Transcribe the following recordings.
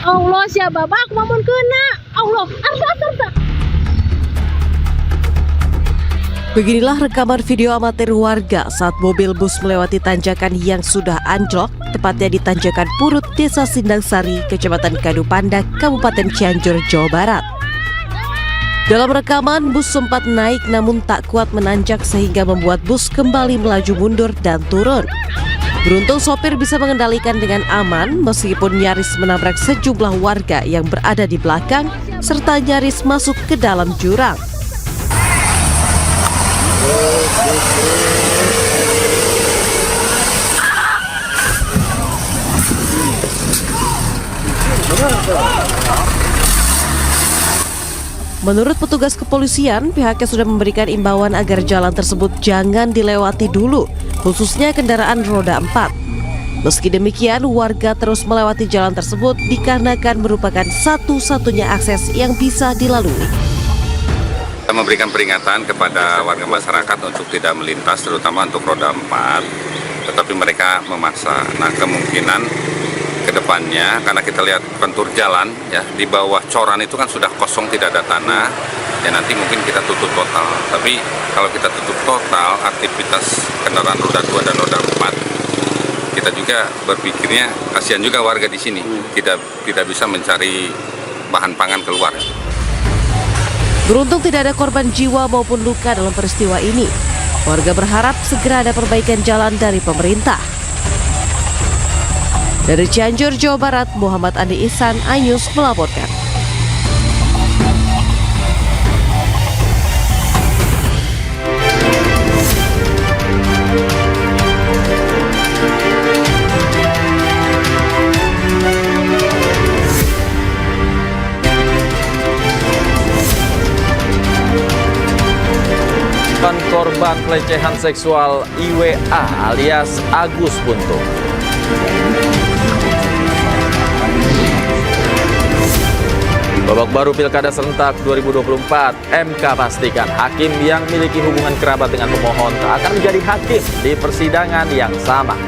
Allah siapa bak mamun kena. Allah arsa. Beginilah rekaman video amatir warga saat mobil bus melewati tanjakan yang sudah anjlok, tepatnya di Tanjakan Purut, Desa Sindangsari, Kecamatan Kadupanda, Kabupaten Cianjur, Jawa Barat. Dalam rekaman, bus sempat naik namun tak kuat menanjak sehingga membuat bus kembali melaju mundur dan turun. Beruntung sopir bisa mengendalikan dengan aman meskipun nyaris menabrak sejumlah warga yang berada di belakang serta nyaris masuk ke dalam jurang. Menurut petugas kepolisian, pihaknya sudah memberikan imbauan agar jalan tersebut jangan dilewati dulu, khususnya kendaraan roda 4. Meski demikian, warga terus melewati jalan tersebut dikarenakan merupakan satu-satunya akses yang bisa dilalui. Kita memberikan peringatan kepada warga masyarakat untuk tidak melintas, terutama untuk roda 4, tetapi mereka memaksa. Nah, kemungkinan ke depannya, karena kita lihat kontur jalan, ya di bawah coran itu kan sudah kosong, tidak ada tanah, ya nanti mungkin kita tutup total. Tapi kalau kita tutup total, aktivitas kendaraan roda 2 dan roda 4, kita juga berpikirnya kasihan juga warga di sini, tidak bisa mencari bahan pangan keluar. Beruntung tidak ada korban jiwa maupun luka dalam peristiwa ini. Warga berharap segera ada perbaikan jalan dari pemerintah. Dari Cianjur, Jawa Barat, Muhammad Andi Ihsan, iNews melaporkan. Korban pelecehan seksual IWA alias Agus Buntung. Babak baru Pilkada Serentak 2024, MK pastikan hakim yang memiliki hubungan kerabat dengan pemohon tak akan menjadi hakim di persidangan yang sama.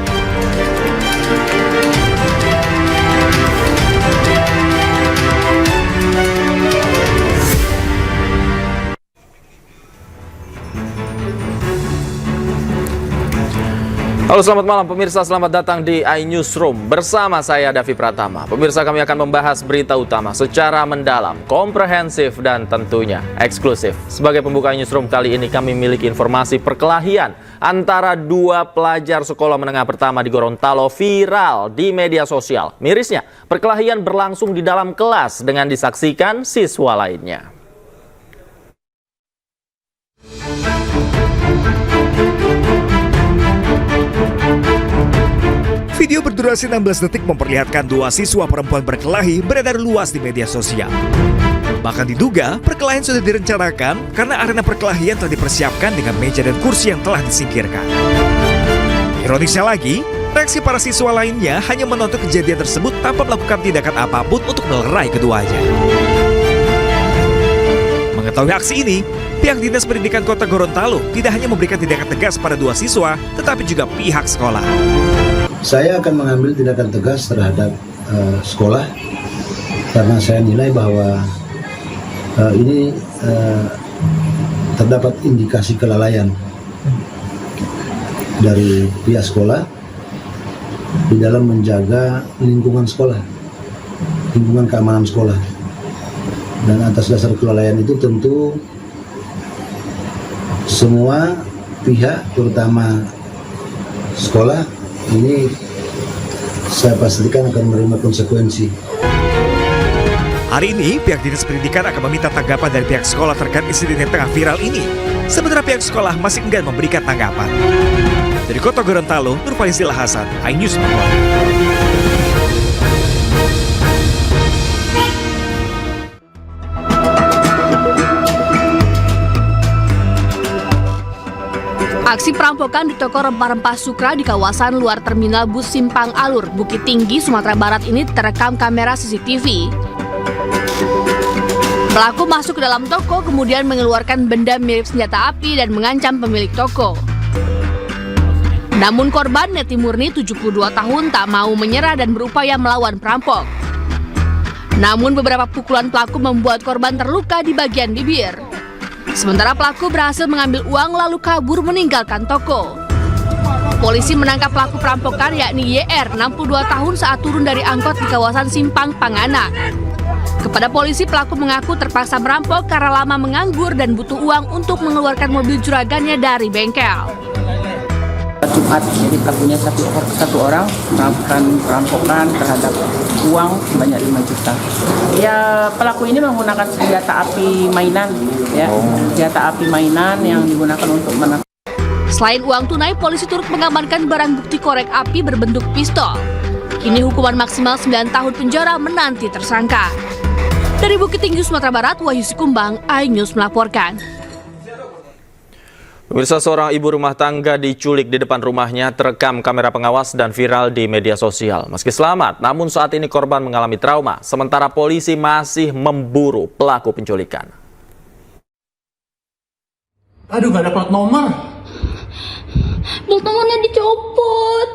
Halo, selamat malam pemirsa, selamat datang di iNewsroom bersama saya Davi Pratama. Pemirsa, kami akan membahas berita utama secara mendalam, komprehensif dan tentunya eksklusif. Sebagai pembuka iNewsroom kali ini kami memiliki informasi perkelahian antara dua pelajar sekolah menengah pertama di Gorontalo viral di media sosial. Mirisnya, perkelahian berlangsung di dalam kelas dengan disaksikan siswa lainnya. Video berdurasi 16 detik memperlihatkan dua siswa perempuan berkelahi beredar luas di media sosial. Bahkan diduga perkelahian sudah direncanakan karena arena perkelahian telah dipersiapkan dengan meja dan kursi yang telah disingkirkan. Ironisnya lagi, reaksi para siswa lainnya hanya menonton kejadian tersebut tanpa melakukan tindakan apapun untuk melerai keduanya. Mengetahui aksi ini, pihak Dinas Pendidikan Kota Gorontalo tidak hanya memberikan tindakan tegas pada dua siswa, tetapi juga pihak sekolah. Saya akan mengambil tindakan tegas terhadap sekolah karena saya nilai bahwa ini terdapat indikasi kelalaian dari pihak sekolah di dalam menjaga lingkungan sekolah, lingkungan keamanan sekolah. Dan atas dasar kelalaian itu tentu semua pihak, terutama sekolah, ini saya pastikan akan menerima konsekuensi. Hari ini, pihak Dinas Pendidikan akan meminta tanggapan dari pihak sekolah terkait insiden yang tengah viral ini. Sementara pihak sekolah masih enggan memberikan tanggapan. Dari Kota Gorontalo, Nur Faisil Hasan, iNews melaporkan. Aksi perampokan di toko rempah-rempah Sukra di kawasan luar terminal bus Simpang Alur, Bukit Tinggi, Sumatera Barat ini terekam kamera CCTV. Pelaku masuk ke dalam toko kemudian mengeluarkan benda mirip senjata api dan mengancam pemilik toko. Namun korban Neti Murni 72 tahun tak mau menyerah dan berupaya melawan perampok. Namun beberapa pukulan pelaku membuat korban terluka di bagian bibir. Sementara pelaku berhasil mengambil uang lalu kabur meninggalkan toko. Polisi menangkap pelaku perampokan yakni YR, 62 tahun saat turun dari angkot di kawasan Simpang Panganak. Kepada polisi, pelaku mengaku terpaksa merampok karena lama menganggur dan butuh uang untuk mengeluarkan mobil juragannya dari bengkel. Jumat, jadi pelakunya satu orang melakukan perampokan terhadap uang sebanyak 5 juta. Ya, pelaku ini menggunakan senjata api mainan, ya, senjata api mainan yang digunakan untuk menangkap. Selain uang tunai, polisi turut mengamankan barang bukti korek api berbentuk pistol. Kini hukuman maksimal 9 tahun penjara menanti tersangka. Dari Bukit Tinggi, Sumatera Barat, Wahyu Sikumbang, iNews melaporkan. Pemirsa, seorang ibu rumah tangga diculik di depan rumahnya terekam kamera pengawas dan viral di media sosial. Meski selamat, namun saat ini korban mengalami trauma, sementara polisi masih memburu pelaku penculikan. Aduh, gak ada plat nomor. Plat nomornya dicopot.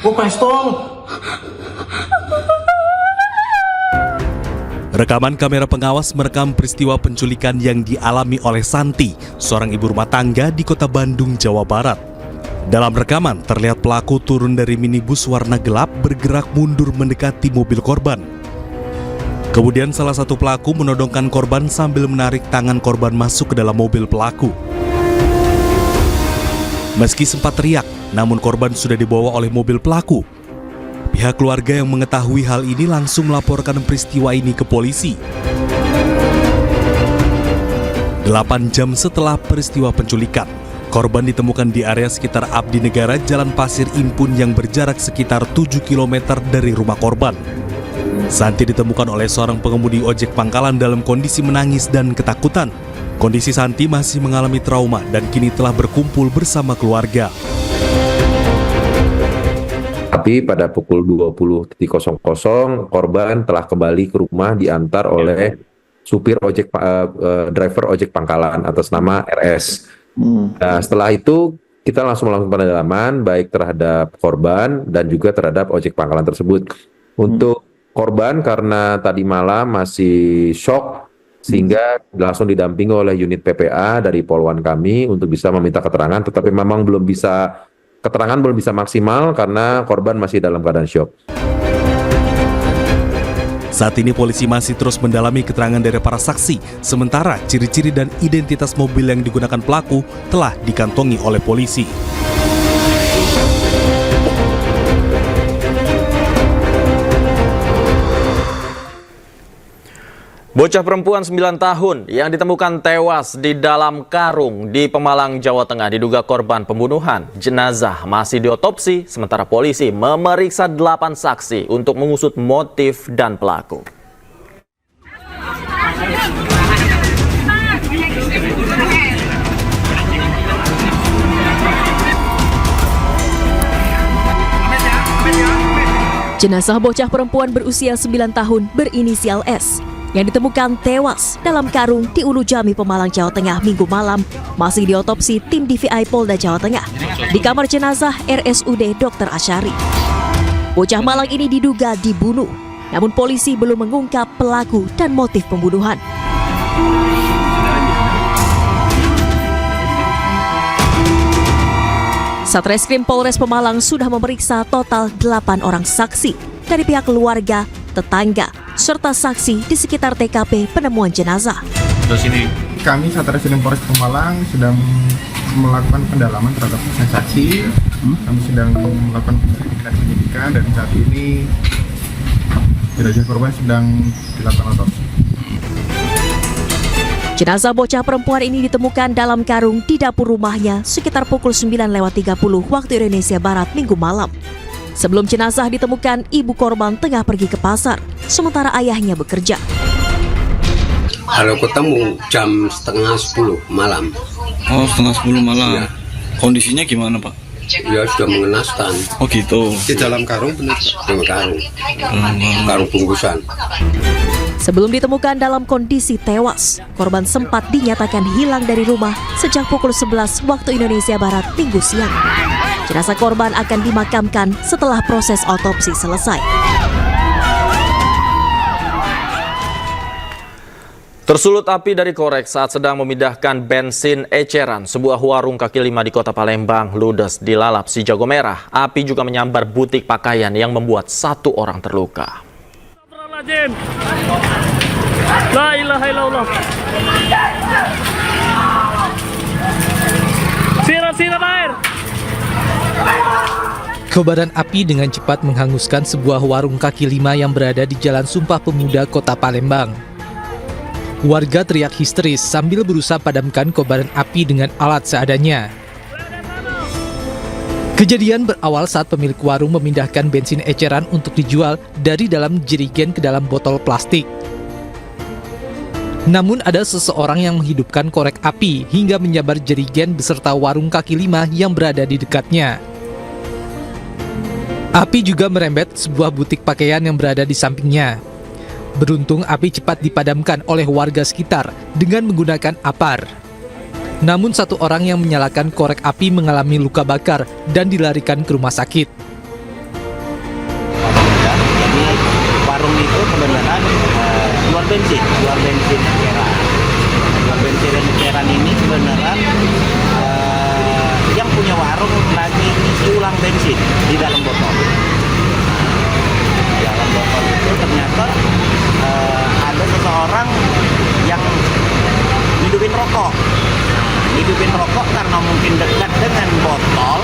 Oh, pistol. Rekaman kamera pengawas merekam peristiwa penculikan yang dialami oleh Santi, seorang ibu rumah tangga di kota Bandung, Jawa Barat. Dalam rekaman, terlihat pelaku turun dari minibus warna gelap bergerak mundur mendekati mobil korban. Kemudian salah satu pelaku menodongkan korban sambil menarik tangan korban masuk ke dalam mobil pelaku. Meski sempat teriak, namun korban sudah dibawa oleh mobil pelaku. Pihak keluarga yang mengetahui hal ini langsung melaporkan peristiwa ini ke polisi. 8 jam setelah peristiwa penculikan, korban ditemukan di area sekitar Abdi Negara Jalan Pasir Impun yang berjarak sekitar 7 km dari rumah korban. Santi ditemukan oleh seorang pengemudi ojek pangkalan dalam kondisi menangis dan ketakutan. Kondisi Santi masih mengalami trauma dan kini telah berkumpul bersama keluarga. Tapi pada pukul 20.00 korban telah kembali ke rumah diantar oleh supir ojek driver ojek pangkalan atas nama RS. Nah, setelah itu kita langsung melakukan pendalaman baik terhadap korban dan juga terhadap ojek pangkalan tersebut. Untuk korban karena tadi malam masih shock sehingga langsung didampingi oleh unit PPA dari Polwan kami untuk bisa meminta keterangan, tetapi memang keterangan belum bisa maksimal karena korban masih dalam keadaan syok. Saat ini polisi masih terus mendalami keterangan dari para saksi, sementara ciri-ciri dan identitas mobil yang digunakan pelaku telah dikantongi oleh polisi. Bocah perempuan 9 tahun yang ditemukan tewas di dalam karung di Pemalang, Jawa Tengah diduga korban pembunuhan. Jenazah masih diotopsi, sementara polisi memeriksa 8 saksi untuk mengusut motif dan pelaku. Jenazah bocah perempuan berusia 9 tahun berinisial S yang ditemukan tewas dalam karung di Ulu Jami, Pemalang, Jawa Tengah Minggu malam masih diotopsi tim DVI Polda Jawa Tengah di kamar jenazah RSUD Dr. Asyari. Bocah malang ini diduga dibunuh, namun polisi belum mengungkap pelaku dan motif pembunuhan. Satreskrim Polres Pemalang sudah memeriksa total 8 orang saksi dari pihak keluarga, tetangga, serta saksi di sekitar TKP penemuan jenazah. Kami Satreskrim Polres Pemalang sedang melakukan pendalaman terhadap saksi. Kami sedang melakukan penyidikan dan saat ini jenazah korban sedang dilakukan otopsi. Jenazah bocah perempuan ini ditemukan dalam karung di dapur rumahnya sekitar pukul 9.30 waktu Indonesia Barat Minggu malam. Sebelum jenazah ditemukan, ibu korban tengah pergi ke pasar, sementara ayahnya bekerja. Kalau ketemu jam 9:30 malam. Oh, 9:30 malam. Ya. Kondisinya gimana, Pak? Ya, sudah mengenaskan. Oh gitu. Di dalam karung benar? Dalam karung. Karung bungkusan. Sebelum ditemukan dalam kondisi tewas, korban sempat dinyatakan hilang dari rumah sejak pukul 11 waktu Indonesia Barat Minggu siang. Jenazah korban akan dimakamkan setelah proses otopsi selesai. Tersulut api dari korek saat sedang memindahkan bensin eceran. Sebuah warung kaki lima di kota Palembang ludes dilalap si jago merah. Api juga menyambar butik pakaian yang membuat 1 orang terluka. La ilaha illallah. Siram air. Kobaran api dengan cepat menghanguskan sebuah warung kaki lima yang berada di Jalan Sumpah Pemuda, Kota Palembang. Warga teriak histeris sambil berusaha padamkan kobaran api dengan alat seadanya. Kejadian berawal saat pemilik warung memindahkan bensin eceran untuk dijual dari dalam jerigen ke dalam botol plastik. Namun ada seseorang yang menghidupkan korek api hingga menyabar jerigen beserta warung kaki lima yang berada di dekatnya. Api juga merembet sebuah butik pakaian yang berada di sampingnya. Beruntung api cepat dipadamkan oleh warga sekitar dengan menggunakan apar. Namun 1 orang yang menyalakan korek api mengalami luka bakar dan dilarikan ke rumah sakit. Jadi warung itu kebenaran jual bensin eceran. Jual bensin eceran ini kebenaran yang punya warung lagi isi ulang bensin di dalam botol. Dalam botol itu ternyata ada seseorang yang hidupin rokok. Hidupin rokok karena mungkin dekat dengan botol,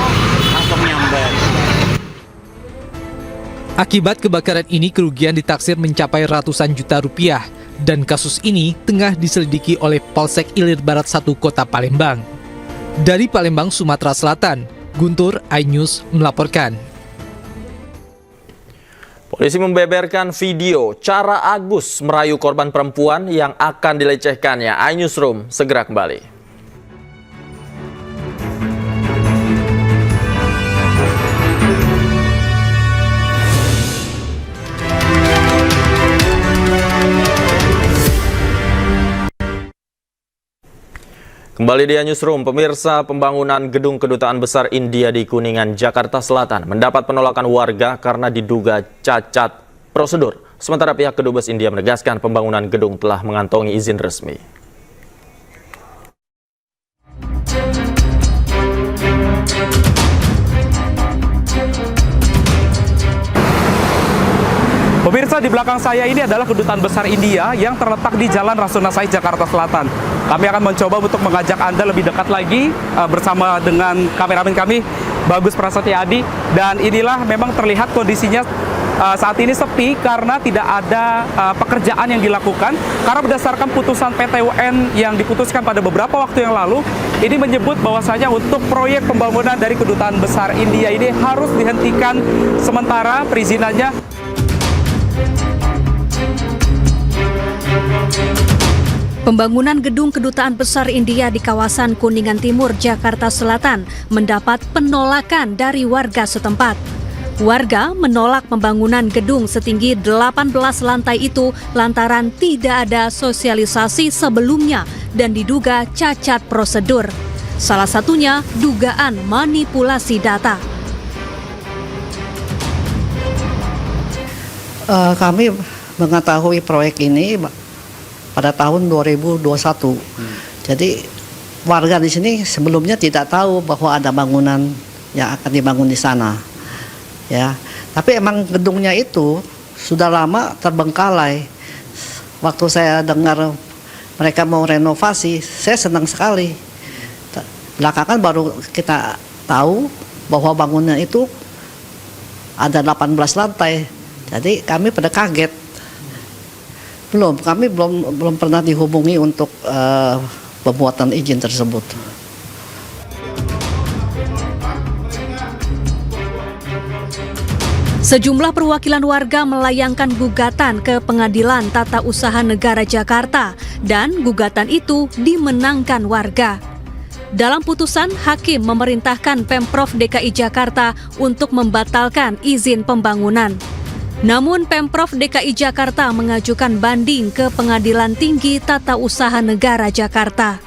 langsung nyamber. Akibat kebakaran ini kerugian ditaksir mencapai ratusan juta rupiah dan kasus ini tengah diselidiki oleh Polsek Ilir Barat 1 Kota Palembang. Dari Palembang, Sumatera Selatan, Guntur, iNews melaporkan. Polisi membeberkan video cara Agus merayu korban perempuan yang akan dilecehkannya. iNewsroom segera kembali. Kembali di Newsroom, pemirsa, pembangunan gedung Kedutaan Besar India di Kuningan, Jakarta Selatan mendapat penolakan warga karena diduga cacat prosedur. Sementara pihak Kedubes India menegaskan pembangunan gedung telah mengantongi izin resmi. Pemirsa, di belakang saya ini adalah Kedutaan Besar India yang terletak di Jalan Rasuna Said, Jakarta Selatan. Kami akan mencoba untuk mengajak Anda lebih dekat lagi bersama dengan kameramen kami, Bagus Prasetyadi. Dan inilah memang terlihat kondisinya saat ini sepi karena tidak ada pekerjaan yang dilakukan. Karena berdasarkan putusan PT UN yang diputuskan pada beberapa waktu yang lalu, ini menyebut bahwasanya untuk proyek pembangunan dari Kedutaan Besar India ini harus dihentikan sementara perizinannya. Pembangunan gedung Kedutaan Besar India di kawasan Kuningan Timur, Jakarta Selatan mendapat penolakan dari warga setempat. Warga menolak pembangunan gedung setinggi 18 lantai itu lantaran tidak ada sosialisasi sebelumnya dan diduga cacat prosedur. Salah satunya dugaan manipulasi data. Kami mengetahui proyek ini pada tahun 2021. Jadi warga di sini sebelumnya tidak tahu bahwa ada bangunan yang akan dibangun di sana. Ya, tapi emang gedungnya itu sudah lama terbengkalai. Waktu saya dengar mereka mau renovasi, saya senang sekali. Belakangan baru kita tahu bahwa bangunan itu ada 18 lantai. Jadi kami pada kaget. Kami belum pernah dihubungi untuk pembuatan izin tersebut. Sejumlah perwakilan warga melayangkan gugatan ke Pengadilan Tata Usaha Negara Jakarta dan gugatan itu dimenangkan warga. Dalam putusan, hakim memerintahkan Pemprov DKI Jakarta untuk membatalkan izin pembangunan. Namun Pemprov DKI Jakarta mengajukan banding ke Pengadilan Tinggi Tata Usaha Negara Jakarta.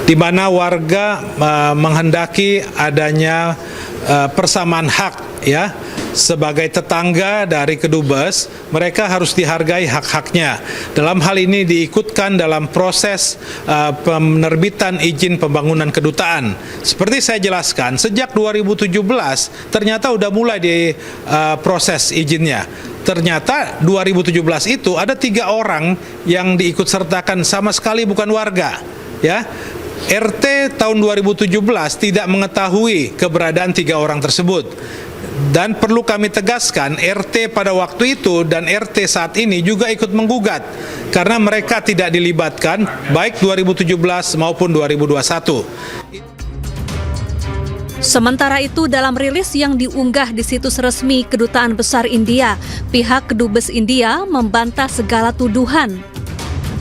di mana warga menghendaki adanya persamaan hak, ya, sebagai tetangga dari kedubes, mereka harus dihargai hak-haknya. Dalam hal ini diikutkan dalam proses penerbitan izin pembangunan kedutaan. Seperti saya jelaskan, sejak 2017 ternyata udah mulai di proses izinnya. Ternyata 2017 itu ada 3 orang yang diikut sertakan, sama sekali bukan warga, ya. RT tahun 2017 tidak mengetahui keberadaan 3 orang tersebut. Dan perlu kami tegaskan, RT pada waktu itu dan RT saat ini juga ikut menggugat karena mereka tidak dilibatkan baik 2017 maupun 2021. Sementara itu, dalam rilis yang diunggah di situs resmi Kedutaan Besar India, pihak Kedubes India membantah segala tuduhan.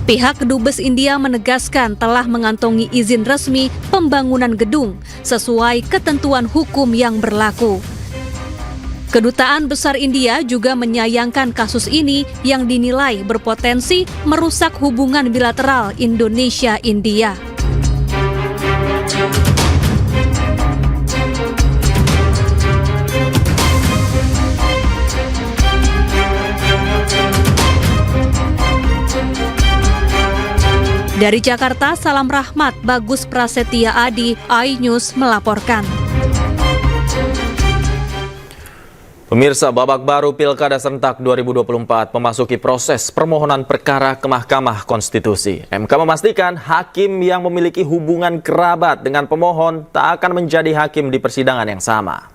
Pihak Kedubes India menegaskan telah mengantongi izin resmi pembangunan gedung sesuai ketentuan hukum yang berlaku. Kedutaan Besar India juga menyayangkan kasus ini yang dinilai berpotensi merusak hubungan bilateral Indonesia-India. Dari Jakarta, Salam Rahmat, Bagus Prasetya Adi, iNews melaporkan. Pemirsa, babak baru Pilkada Serentak 2024 memasuki proses permohonan perkara ke Mahkamah Konstitusi. MK memastikan hakim yang memiliki hubungan kerabat dengan pemohon tak akan menjadi hakim di persidangan yang sama.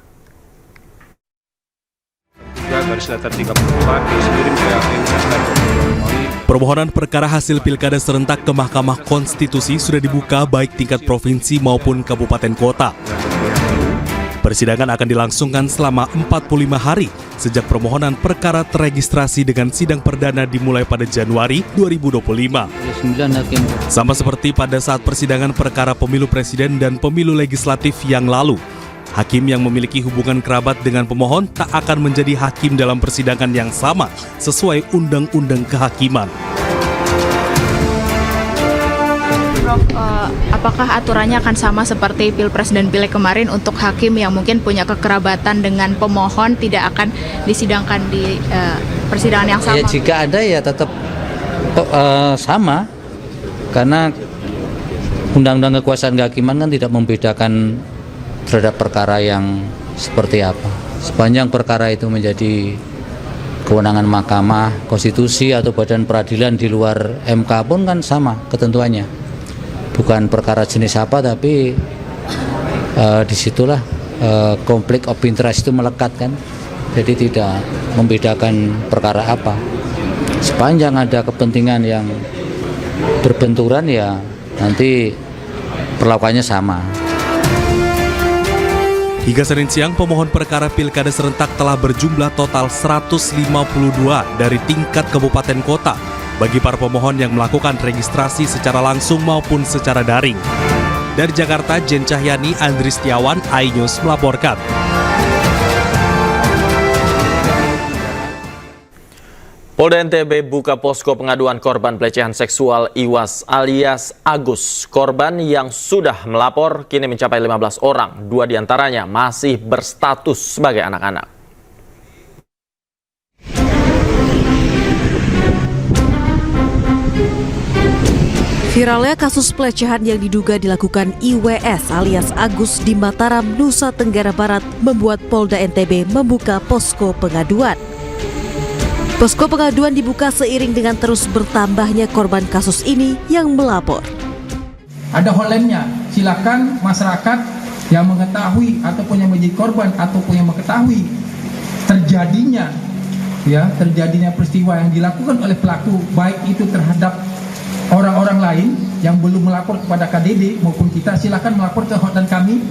Permohonan perkara hasil Pilkada Serentak ke Mahkamah Konstitusi sudah dibuka baik tingkat provinsi maupun kabupaten kota. Persidangan akan dilangsungkan selama 45 hari sejak permohonan perkara terregistrasi dengan sidang perdana dimulai pada Januari 2025. Sama seperti pada saat persidangan perkara pemilu presiden dan pemilu legislatif yang lalu, hakim yang memiliki hubungan kerabat dengan pemohon tak akan menjadi hakim dalam persidangan yang sama sesuai Undang-Undang Kehakiman. Prof, apakah aturannya akan sama seperti Pilpres dan Pileg kemarin untuk hakim yang mungkin punya kekerabatan dengan pemohon tidak akan disidangkan di persidangan yang sama? Ya, jika ada ya tetap sama, karena Undang-Undang Kekuasaan Kehakiman kan tidak membedakan terhadap perkara yang seperti apa. Sepanjang perkara itu menjadi kewenangan Mahkamah Konstitusi atau badan peradilan di luar MK pun kan sama ketentuannya. Bukan perkara jenis apa, tapi disitulah konflik of interest itu melekat kan. Jadi tidak membedakan perkara apa. Sepanjang ada kepentingan yang berbenturan ya nanti perlakuannya sama. Hingga Senin siang, pemohon perkara Pilkada Serentak telah berjumlah total 152 dari tingkat kabupaten kota bagi para pemohon yang melakukan registrasi secara langsung maupun secara daring. Dari Jakarta, Jen Cahyani, Andri Setiawan, iNews melaporkan. Polda NTB buka posko pengaduan korban pelecehan seksual Iwas alias Agus. Korban yang sudah melapor kini mencapai 15 orang, 2 diantaranya masih berstatus sebagai anak-anak. Viralnya kasus pelecehan yang diduga dilakukan IWS alias Agus di Mataram, Nusa Tenggara Barat membuat Polda NTB membuka posko pengaduan. Posko pengaduan dibuka seiring dengan terus bertambahnya korban kasus ini yang melapor. Ada hotline-nya, silakan masyarakat yang mengetahui ataupun yang menjadi korban ataupun yang mengetahui terjadinya peristiwa yang dilakukan oleh pelaku, baik itu terhadap orang-orang lain yang belum melapor kepada KDD maupun kita, silakan melapor ke hotline kami